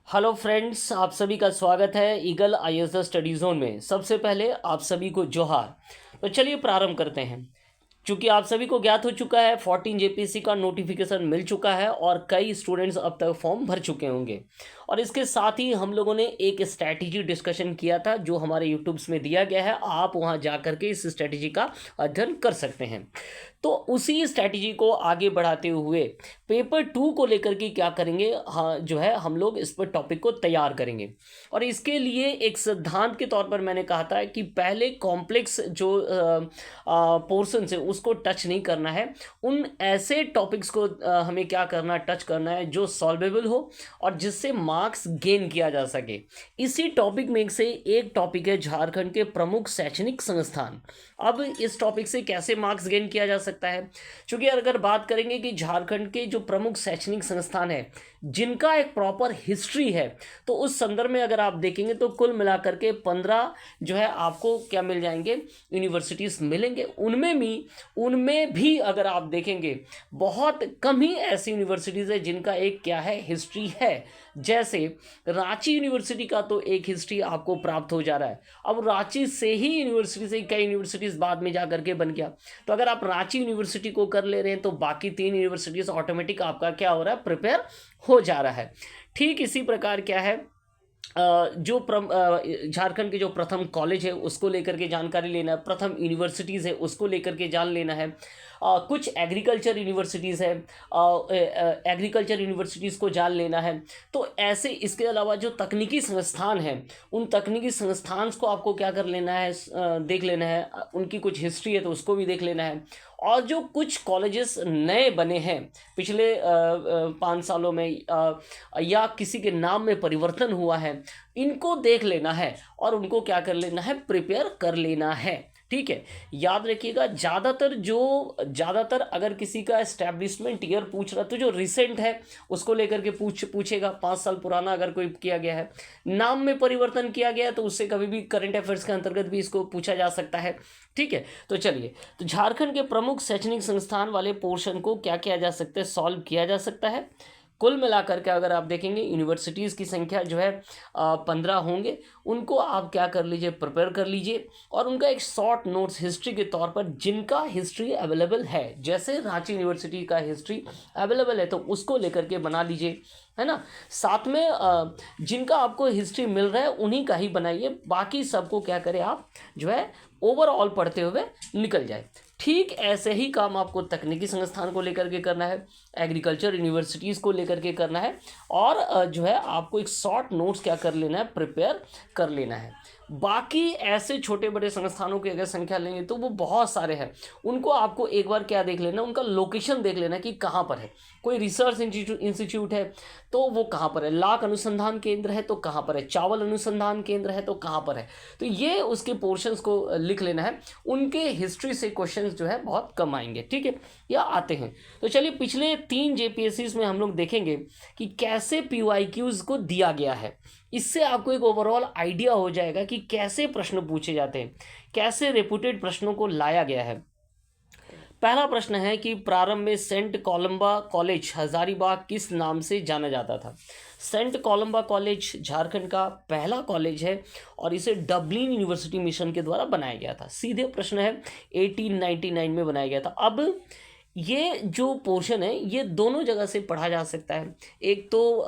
Hello friends, आप सभी का स्वागत है ईगल आईएएस स्टडी जोन में। सबसे पहले आप सभी को जोहार। तो चलिए प्रारंभ करते हैं। चूंकि आप सभी को ज्ञात हो चुका है 14 जेपीएससी का नोटिफिकेशन मिल चुका है और कई स्टूडेंट्स अब तक फॉर्म भर चुके होंगे। और इसके साथ ही हम लोगों ने एक स्ट्रैटेजी डिस्कशन किया था जो हमारे यूट्यूब्स में दिया गया है, आप वहां जा करके इस स्ट्रैटेजी का अध्ययन कर सकते हैं। तो उसी स्ट्रैटेजी को आगे बढ़ाते हुए पेपर 2 को लेकर के क्या करेंगे, हाँ जो है हम लोग इस पर टॉपिक को तैयार करेंगे। और इसके लिए एक सिद्धांत के तौर पर मैंने कहा था कि पहले कॉम्प्लेक्स जो पोर्शन है उसको टच नहीं करना है। उन ऐसे टॉपिक्स को हमें क्या करना, टच करना है जो सॉल्वेबल हो और जिससे मार्क्स गेन किया जा सके। इसी टॉपिक में से एक टॉपिक है झारखंड के प्रमुख शैक्षणिक संस्थान। अब इस टॉपिक से कैसे मार्क्स गेन किया जा सकता है, क्योंकि अगर बात करेंगे कि झारखंड के जो प्रमुख शैक्षणिक संस्थान है जिनका एक प्रॉपर हिस्ट्री है, तो उस संदर्भ में अगर आप देखेंगे तो कुल मिलाकर के 15 जो है आपको क्या मिल जाएंगे, यूनिवर्सिटीज मिलेंगे। उनमें भी अगर आप देखेंगे बहुत कम ही ऐसी यूनिवर्सिटीज़ है जिनका एक क्या है, हिस्ट्री है। जैसे रांची यूनिवर्सिटी का तो एक हिस्ट्री आपको प्राप्त हो जा रहा है। अब रांची से ही यूनिवर्सिटी से कई यूनिवर्सिटीज़ बाद में जा करके बन गया। तो अगर आप रांची यूनिवर्सिटी को कर ले रहे हैं तो बाकी 3 यूनिवर्सिटीज़ ऑटोमेटिक आपका क्या हो रहा है, प्रिपेयर हो जा रहा है। ठीक इसी प्रकार क्या है, झारखंड के जो प्रथम कॉलेज है उसको लेकर के जानकारी लेना है, प्रथम यूनिवर्सिटीज़ है उसको लेकर के जान लेना है। कुछ एग्रीकल्चर यूनिवर्सिटीज़ है, एग्रीकल्चर यूनिवर्सिटीज़ को जान लेना है। तो ऐसे इसके अलावा जो तकनीकी संस्थान हैं उन तकनीकी संस्थान को आपको क्या कर लेना है, देख लेना है। उनकी कुछ हिस्ट्री है तो उसको भी देख लेना है। और जो कुछ कॉलेजेस नए बने हैं पिछले 5 सालों में या किसी के नाम में परिवर्तन हुआ है, इनको देख लेना है और उनको क्या कर लेना है, प्रिपेयर कर लेना है। ठीक है, याद रखिएगा ज़्यादातर अगर किसी का एस्टैब्लिशमेंट ईयर पूछ रहा तो जो रिसेंट है उसको लेकर के पूछेगा। 5 साल पुराना अगर कोई किया गया है, नाम में परिवर्तन किया गया है तो उससे कभी भी करंट अफेयर्स के अंतर्गत भी इसको पूछा जा सकता है। ठीक है, तो चलिए, तो झारखंड के प्रमुख शैक्षणिक संस्थान वाले पोर्शन को क्या किया जा सकता है, सॉल्व किया जा सकता है। कुल मिलाकर के अगर आप देखेंगे यूनिवर्सिटीज़ की संख्या जो है 15 होंगे। उनको आप क्या कर लीजिए, प्रिपेयर कर लीजिए और उनका एक शॉर्ट नोट्स हिस्ट्री के तौर पर जिनका हिस्ट्री अवेलेबल है, जैसे रांची यूनिवर्सिटी का हिस्ट्री अवेलेबल है तो उसको लेकर के बना लीजिए, है ना। साथ में जिनका आपको हिस्ट्री मिल रहा है उन्हीं का ही बनाइए, बाकी सबको क्या करें आप जो है ओवरऑल पढ़ते हुए निकल जाए। ठीक ऐसे ही काम आपको तकनीकी संस्थान को लेकर के करना है, एग्रीकल्चर यूनिवर्सिटीज़ को लेकर के करना है और जो है आपको एक शॉर्ट नोट्स क्या कर लेना है, प्रिपेयर कर लेना है। बाकी ऐसे छोटे बड़े संस्थानों की अगर संख्या लेंगे तो वो बहुत सारे हैं। उनको आपको एक बार क्या देख लेना, उनका लोकेशन देख लेना कि कहाँ पर है। कोई रिसर्च इंस्टीट्यूट है तो वो कहाँ पर है, लाख अनुसंधान केंद्र है तो कहाँ पर है, चावल अनुसंधान केंद्र है तो कहाँ पर है। तो ये उसके पोर्शंस को लिख लेना है। उनके हिस्ट्री से क्वेश्चंस जो है बहुत कम आएंगे, ठीक है, या आते हैं। तो चलिए पिछले 3 जेपीएससीज में हम लोग देखेंगे कि कैसे पीवाईक्यूज को दिया गया है। इससे आपको एक ओवरऑल आइडिया हो जाएगा कि कैसे प्रश्न पूछे जाते हैं, कैसे रेपुटेड प्रश्नों को लाया गया है। पहला प्रश्न है कि प्रारंभ में सेंट कोलंबा कॉलेज हजारीबाग किस नाम से जाना जाता था। सेंट कोलंबा कॉलेज झारखंड का पहला कॉलेज है और इसे डबलिन यूनिवर्सिटी मिशन के द्वारा बनाया गया था। सीधे प्रश्न है, 1899 में बनाया गया था। अब ये जो पोर्शन है ये दोनों जगह से पढ़ा जा सकता है। एक तो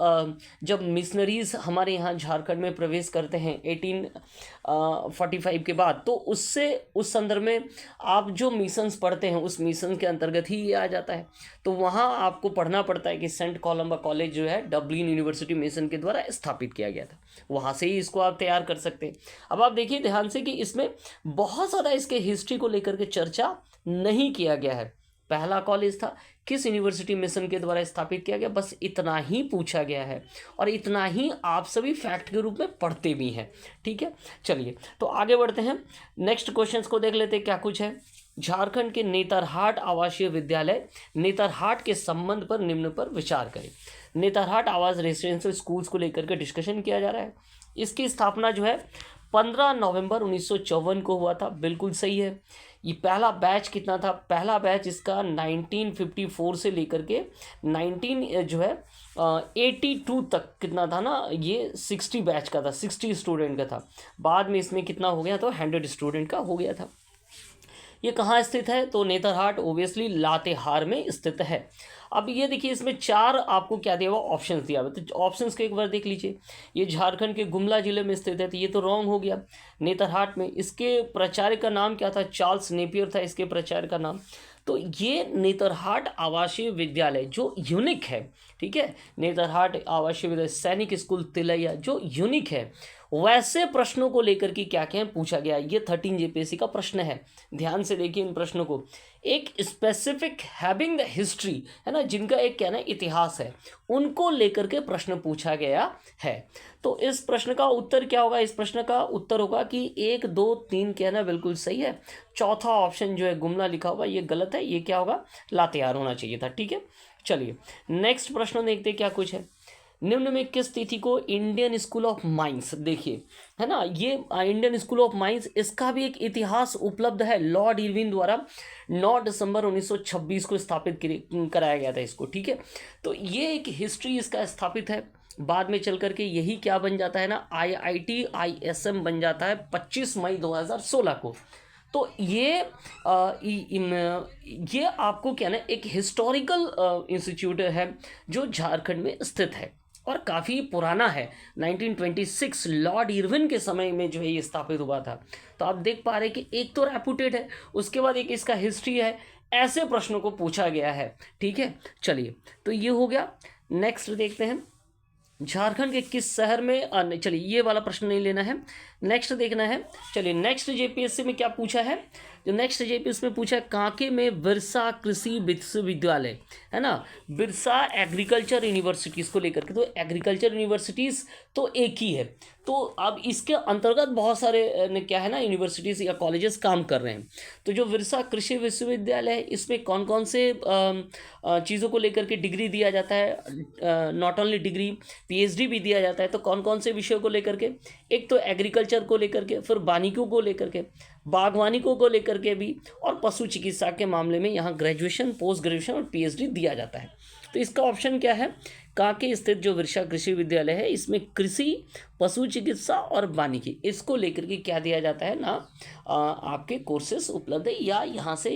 जब मिशनरीज हमारे यहाँ झारखंड में प्रवेश करते हैं 1845 के बाद, तो उससे उस संदर्भ में आप जो मिशंस पढ़ते हैं उस मिशन के अंतर्गत ही ये आ जाता है। तो वहाँ आपको पढ़ना पड़ता है कि सेंट कोलंबा कॉलेज जो है डबलिन यूनिवर्सिटी मिशन के द्वारा स्थापित किया गया था। वहाँ से ही इसको आप तैयार कर सकते हैं। अब आप देखिए ध्यान से कि इसमें बहुत ज़्यादा इसके हिस्ट्री को लेकर के चर्चा नहीं किया गया है। पहला कॉलेज था, किस यूनिवर्सिटी मिशन के द्वारा स्थापित किया गया, बस इतना ही पूछा गया है और इतना ही आप सभी फैक्ट के रूप में पढ़ते भी हैं। ठीक है, चलिए तो आगे बढ़ते हैं, नेक्स्ट क्वेश्चंस को देख लेते हैं क्या कुछ है। झारखंड के नेतरहाट आवासीय विद्यालय नेतरहाट के संबंध पर निम्न पर विचार करें। नेतरहाट आवास रेसिडेंशियल स्कूल्स को लेकर के डिस्कशन किया जा रहा है। इसकी स्थापना जो है 15 नवंबर 1954 को हुआ था, बिल्कुल सही है। ये पहला बैच कितना था? पहला बैच इसका 1954 से लेकर के 19 जो है 82 तक कितना था ना, ये 60 बैच का था, 60 स्टूडेंट का था। बाद में इसमें कितना हो गया? तो 100 स्टूडेंट का हो गया था। ये कहाँ स्थित है? तो नेतरहाट ओबियसली लातेहार में स्थित है। अब ये देखिए, इसमें 4 आपको क्या दिया हुआ? ऑप्शंस दिया हुआ। तो ऑप्शंस को एक बार देख लीजिए। ये झारखंड के गुमला जिले में स्थित है, तो ये तो रॉन्ग हो गया। नेतरहाट में। इसके प्राचार्य का नाम क्या था? चार्ल्स नेपियर था इसके प्राचार्य का नाम। तो ये नेतरहाट आवासीय विद्यालय जो यूनिक है, ठीक है, नेतरहाट आवासीय विद्यालय सैनिक स्कूल तिलैया जो यूनिक है, वैसे प्रश्नों को लेकर के क्या क्या पूछा गया। ये 13 जेपीएससी का प्रश्न है। ध्यान से देखिए इन प्रश्नों को। एक स्पेसिफिक हैविंग द हिस्ट्री, है ना, जिनका एक क्या ना इतिहास है, उनको लेकर के प्रश्न पूछा गया है। तो इस प्रश्न का उत्तर क्या होगा? इस प्रश्न का उत्तर होगा कि 1 2 3 कहना बिल्कुल सही है। चौथा ऑप्शन जो है गुमला लिखा होगा ये गलत है। ये क्या होगा? लातेहार होना चाहिए था। ठीक है, चलिए नेक्स्ट प्रश्न देखते क्या कुछ है। निम्न में किस तिथि को इंडियन स्कूल ऑफ माइंस, देखिए, है ना, ये इंडियन स्कूल ऑफ माइंस, इसका भी एक इतिहास उपलब्ध है। लॉर्ड इरविन द्वारा 9 दिसंबर 1926 को स्थापित कराया गया था इसको। ठीक है, तो ये एक हिस्ट्री इसका स्थापित है। बाद में चल करके यही क्या बन जाता है ना, IIT ISM बन जाता है 25 मई 2016 को। तो ये ये आपको क्या ना एक हिस्टोरिकल इंस्टीट्यूट है जो झारखंड में स्थित है और काफ़ी पुराना है। 1926 लॉर्ड इरविन के समय में जो है ये स्थापित हुआ था। तो आप देख पा रहे हैं कि एक तो रेपुटेड है, उसके बाद एक इसका हिस्ट्री है। ऐसे प्रश्नों को पूछा गया है। ठीक है, चलिए, तो ये हो गया। नेक्स्ट देखते हैं, झारखंड के किस शहर में चलिए ये वाला प्रश्न नहीं लेना है, नेक्स्ट देखना है। चलिए नेक्स्ट जेपीएससी में क्या पूछा है? जो नेक्स्ट जेपीएससी में पूछा है, कांके में बिरसा कृषि विश्वविद्यालय, है ना, बिरसा एग्रीकल्चर यूनिवर्सिटीज़ को लेकर के। तो एग्रीकल्चर यूनिवर्सिटीज़ तो एक ही है, तो अब इसके अंतर्गत बहुत सारे क्या है ना यूनिवर्सिटीज़ या कॉलेजेस काम कर रहे हैं। तो जो बिरसा कृषि विश्वविद्यालय है, इसमें कौन कौन से चीज़ों को लेकर के डिग्री दिया जाता है? नॉट ओनली डिग्री, PhD भी दिया जाता है। तो कौन कौन से विषयों को लेकर के? एक तो एग्रीकल्चर को लेकर के, फिर वानिकी को लेकर के, बागवानी को लेकर के भी, और पशु चिकित्सा के मामले में यहाँ ग्रेजुएशन, पोस्ट ग्रेजुएशन और PhD दिया जाता है। तो इसका ऑप्शन क्या है? कांके स्थित जो बिरसा कृषि विद्यालय है, इसमें कृषि, पशु चिकित्सा और वानिकी, इसको लेकर के क्या दिया जाता है ना, आपके कोर्सेस उपलब्ध है या यहाँ से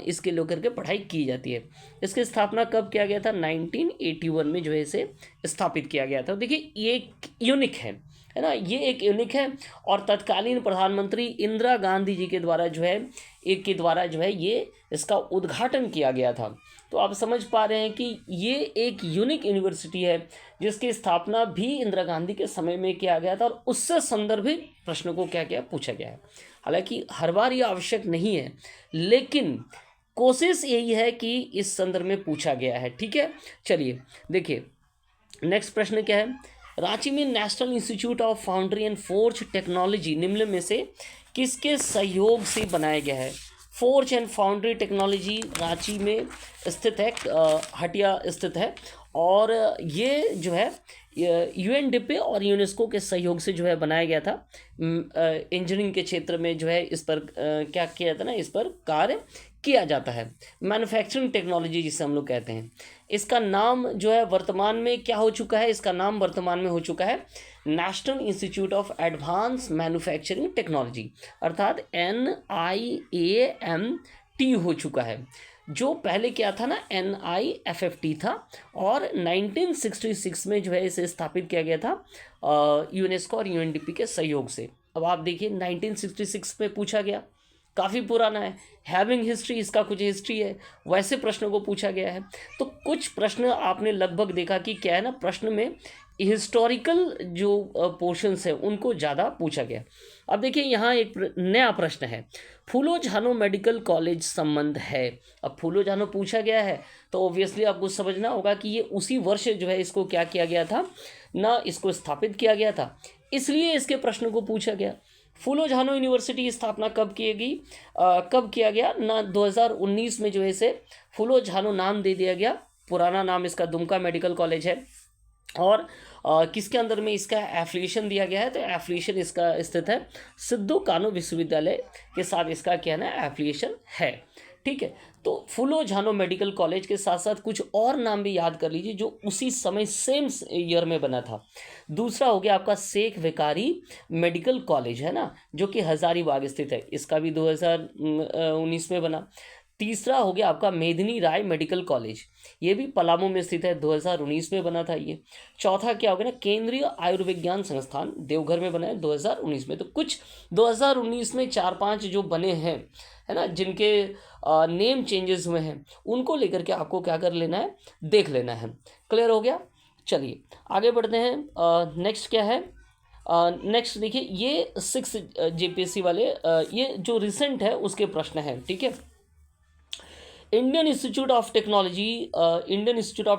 इसके लेकर के पढ़ाई की जाती है। इसकी स्थापना कब किया गया था? 1981 में जो है इसे स्थापित किया गया था। देखिए ये एक यूनिक है ना, ये एक यूनिक है। और तत्कालीन प्रधानमंत्री इंदिरा गांधी जी के द्वारा जो है ये इसका उद्घाटन किया गया था। तो आप समझ पा रहे हैं कि ये एक यूनिक यूनिवर्सिटी है जिसकी स्थापना भी इंदिरा गांधी के समय में किया गया था और उससे संदर्भित प्रश्नों को क्या क्या पूछा गया है। हालांकि हर बार ये आवश्यक नहीं है, लेकिन कोशिश यही है कि इस संदर्भ में पूछा गया है। ठीक है, चलिए देखिए नेक्स्ट प्रश्न क्या है। रांची में national institute of foundry and forge technology निम्न में से किसके सहयोग से बनाया गया है? Forge and foundry technology Ranchi में स्थित है, हटिया स्थित है। और ये जो है UNDP और यूनेस्को के सहयोग से जो है बनाया गया था। इंजीनियरिंग के क्षेत्र में जो है इस पर क्या किया जाता है ना, इस पर कार्य किया जाता है। मैन्युफैक्चरिंग टेक्नोलॉजी जिसे हम लोग कहते हैं, इसका नाम जो है वर्तमान में क्या हो चुका है? इसका नाम वर्तमान में हो चुका है national institute of advance manufacturing technology, अर्थात NIAMT हो चुका है। जो पहले क्या था ना, NIFFT था। और 1966 में जो है इसे स्थापित किया गया था यूनेस्को और UNDP के सहयोग से। अब आप देखिए 1966 में पूछा गया, काफ़ी पुराना है। हैविंग हिस्ट्री, इसका कुछ हिस्ट्री है, वैसे प्रश्नों को पूछा गया है। तो कुछ प्रश्न आपने लगभग देखा कि क्या है ना, प्रश्न में हिस्टोरिकल जो पोर्शंस है उनको ज़्यादा पूछा गया। अब देखिए यहाँ एक नया प्रश्न है, फूलो झानो मेडिकल कॉलेज संबंध है। अब फूलो झानो पूछा गया है तो ऑब्वियसली आपको समझना होगा कि ये उसी वर्ष जो है इसको क्या किया गया था ना, इसको स्थापित किया गया था, इसलिए इसके प्रश्न को पूछा गया। फूलो झानो यूनिवर्सिटी की स्थापना कब किया गया ना, 2019 में जो है इसे फूलो झानो नाम दे दिया गया। पुराना नाम इसका दुमका मेडिकल कॉलेज है। और किसके अंदर में इसका एफिलिएशन दिया गया है, तो एफिलिएशन इसका स्थित है सिद्धू कानू विश्वविद्यालय के साथ इसका क्या है ना एफिलिएशन है। ठीक है, तो फूलो झानो मेडिकल कॉलेज के साथ साथ कुछ और नाम भी याद कर लीजिए जो उसी समय सेम ईयर में बना था। दूसरा हो गया आपका शेख वेकारी मेडिकल कॉलेज है ना, जो कि हजारीबाग स्थित है, इसका भी 2019 में बना। तीसरा हो गया आपका मेदिनी राय मेडिकल कॉलेज, ये भी पलामू में स्थित है, 2019 में बना था ये। चौथा क्या हो गया ना केंद्रीय आयुर्विज्ञान संस्थान देवघर में बना है 2019 में। तो कुछ 2019 में 4-5 जो बने हैं है ना, जिनके नेम चेंजेस हुए हैं, उनको लेकर के आपको क्या कर लेना है, देख लेना है। क्लियर हो गया। चलिए आगे बढ़ते हैं। नेक्स्ट क्या है, नेक्स्ट देखिए ये 6 जेपीएससी वाले ये जो रिसेंट है उसके प्रश्न हैं। ठीक है, Indian institute of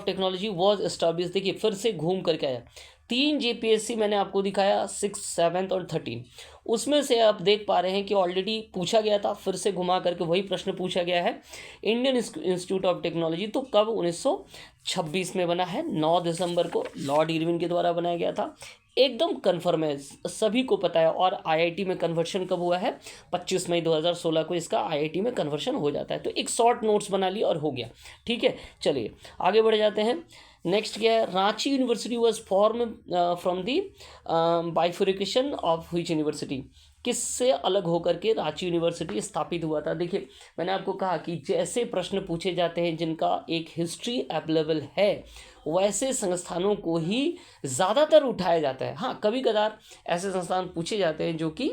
technology was establish. देखिए फिर से घूम करके आया, 3 जेपीएससी मैंने आपको दिखाया 6, 7 और 13, उसमें से आप देख पा रहे हैं कि ऑलरेडी पूछा गया था, फिर से घुमा करके वही प्रश्न पूछा गया है। इंडियन इंस्टीट्यूट ऑफ टेक्नोलॉजी तो कब 1926 में बना है, 9 दिसंबर को लॉर्ड इरविन के द्वारा बनाया गया था। एकदम कन्फर्म है, सभी को पता है। और आईआईटी में कन्वर्शन कब हुआ है, 25 मई 2016 को इसका आईआईटी में कन्वर्शन हो जाता है। तो एक शॉर्ट नोट्स बना लिया और हो गया। ठीक है, चलिए आगे बढ़ जाते हैं। नेक्स्ट क्या है, Ranchi university was form from the bifurcation of which university, किससे अलग होकर के रांची यूनिवर्सिटी स्थापित हुआ था। देखिए मैंने आपको कहा कि जैसे प्रश्न पूछे जाते हैं जिनका एक हिस्ट्री अवेलेबल है, वैसे संस्थानों को ही ज़्यादातर उठाया जाता है। हाँ, कभी कदार ऐसे संस्थान पूछे जाते हैं जो कि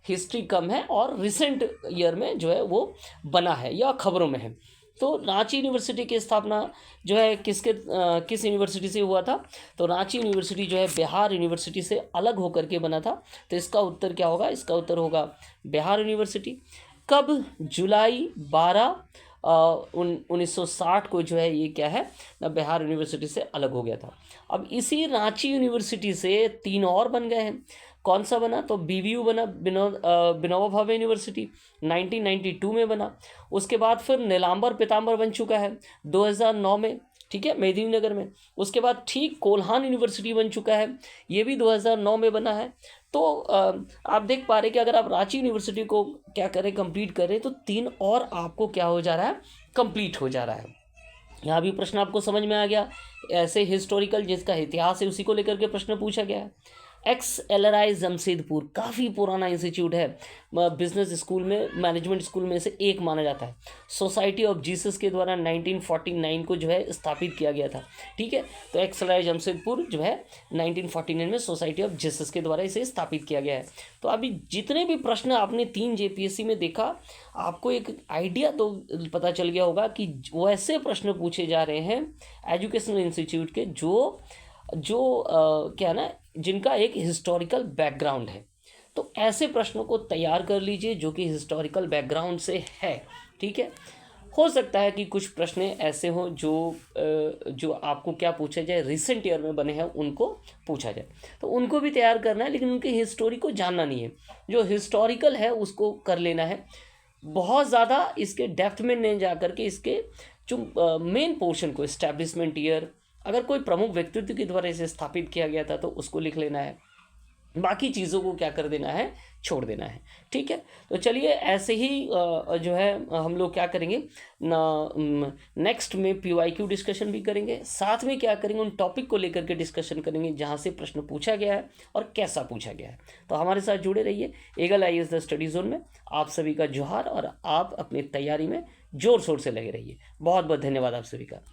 हिस्ट्री कम है और रिसेंट ईयर में जो है वो बना है या खबरों में है। तो रांची यूनिवर्सिटी की स्थापना जो है किस यूनिवर्सिटी से हुआ था, तो रांची यूनिवर्सिटी जो है बिहार यूनिवर्सिटी से अलग होकर के बना था। तो इसका उत्तर क्या होगा, इसका उत्तर होगा बिहार यूनिवर्सिटी। कब, जुलाई 12 1960 को जो है ये क्या है ना बिहार यूनिवर्सिटी से अलग हो गया था। अब इसी रांची यूनिवर्सिटी से 3 और बन गए हैं। कौन सा बना, तो बीबीयू बना, विनोबा भावे यूनिवर्सिटी 1992 में बना। उसके बाद फिर नीलांबर पीताम्बर बन चुका है 2009 में, ठीक है, मेदिनीनगर में। उसके बाद ठीक कोल्हान यूनिवर्सिटी बन चुका है, ये भी 2009 में बना है। तो आप देख पा रहे कि अगर आप रांची यूनिवर्सिटी को क्या करें, कंप्लीट करें, तो 3 और आपको क्या हो जा रहा है, कंप्लीट हो जा रहा है। यहाँ भी प्रश्न आपको समझ में आ गया। ऐसे हिस्टोरिकल जिसका इतिहास है उसी को लेकर के प्रश्न पूछा गया है। XLRI जमशेदपुर काफ़ी पुराना इंस्टीट्यूट है, बिजनेस स्कूल में, मैनेजमेंट स्कूल में से एक माना जाता है। सोसाइटी ऑफ जीसस के द्वारा 1949 को जो है स्थापित किया गया था। ठीक है, तो XLRI जमशेदपुर जो है 1949 में सोसाइटी ऑफ जीसस के द्वारा इसे स्थापित किया गया है। तो अभी जितने भी प्रश्न आपने 3 जेपीएससी में देखा, आपको एक आइडिया तो पता चल गया होगा कि वैसे प्रश्न पूछे जा रहे हैं एजुकेशनल इंस्टीट्यूट के जो क्या है ना, जिनका एक हिस्टोरिकल बैकग्राउंड है। तो ऐसे प्रश्नों को तैयार कर लीजिए जो कि हिस्टोरिकल बैकग्राउंड से है। ठीक है, हो सकता है कि कुछ प्रश्न ऐसे हों जो आपको क्या पूछा जाए, रिसेंट ईयर में बने हैं उनको पूछा जाए, तो उनको भी तैयार करना है, लेकिन उनके हिस्टोरी को जानना नहीं है। जो हिस्टोरिकल है उसको कर लेना है, बहुत ज़्यादा इसके डेप्थ में नहीं जा करके इसके जो मेन पोर्शन को, इस्टेब्लिशमेंट ईयर, अगर कोई प्रमुख व्यक्तित्व के द्वारा इसे स्थापित किया गया था तो उसको लिख लेना है। बाकी चीज़ों को क्या कर देना है, छोड़ देना है। ठीक है, तो चलिए ऐसे ही जो है हम लोग क्या करेंगे ना, नेक्स्ट में PYQ डिस्कशन भी करेंगे, साथ में क्या करेंगे, उन टॉपिक को लेकर के डिस्कशन करेंगे जहाँ से प्रश्न पूछा गया है और कैसा पूछा गया है। तो हमारे साथ जुड़े रहिए eagle IAS the study zone में। आप सभी का जोहार, और आप अपनी तैयारी में जोर शोर से लगे रहिए। बहुत बहुत धन्यवाद आप सभी का।